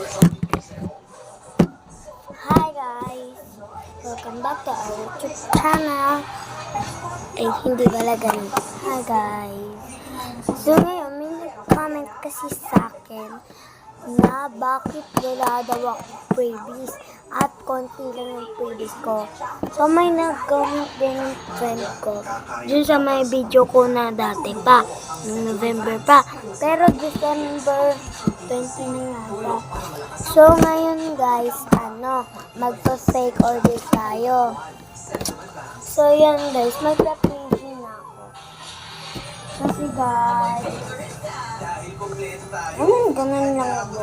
Hi guys! Welcome back to our YouTube channel. Ay, hindi pala ganun. Hi guys! So ngayon, may nag-comment kasi sa akin na bakit wala daw ako freebies at konti lang yung freebies ko. So may nag-comment din yung friend ko dun sa may video ko na dati pa, noong November pa. Pero December 20 na yata. So ngayon guys, magpa-fake order tayo. So yan guys, magpa-freebie na ako. Kasi guys, ganun lang ako.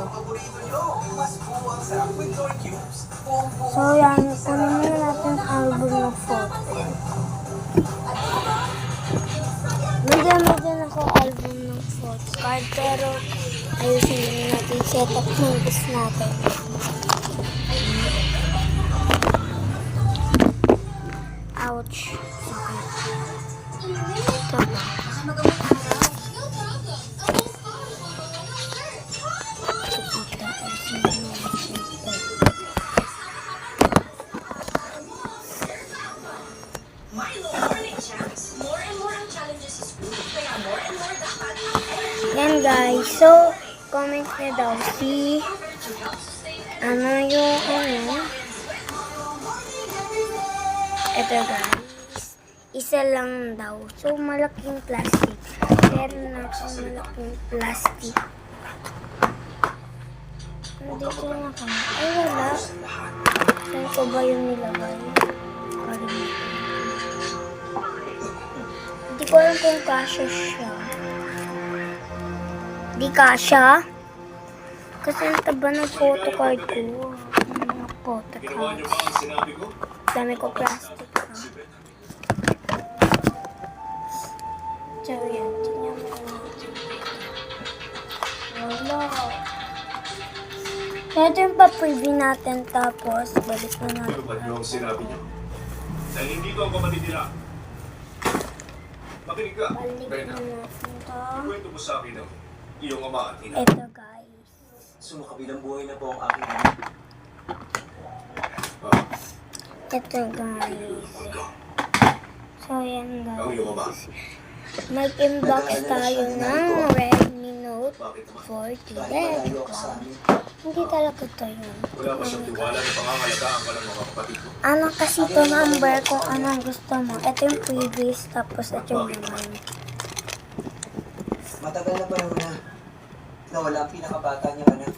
So yan, kunin na natin ang album ng photo. Medyo ako album ng photo card, pero ayusin na natin set up ng bus natin. Ouch. Okay. Ito ba? Yan guys, so comment na daw si ito guys, isa lang daw. So malaking plastic. Meron na akong malaking plastic. Nandito na kami. Ay wala. Saan ko ba yung nilagay? Hindi ko alam kung kasya siya. Di kasya? Kasi ang taba ng photocard ko. Mga photocard. Dami ko plastic. So yan. Tingnan mo natin. Wala. Ito yung pa-preview natin. Tapos balik na natin. Ano ba yung sinabi niyo? Dahil hindi ko ako matitira. Makinig ka. Balik na natin to. Kwento mo sa akin ang iyong ama at ina. Ito guys. Sumakabilang buhay na po ang aking ama. Ito guys. So yan Ang iyong ama. guys. Mag-inbox tayo ng Redmi Note 40 Dead Cloud. Hindi talaga to yun. Wala ba siyang tiwala na pangangalagaan ka ng mga kapatid ko? Ano kasi ito number kung anong gusto mo. Ito yung previous, tapos ito yung naman. Matagal na panahon na nawala ang pinakabata niya anak.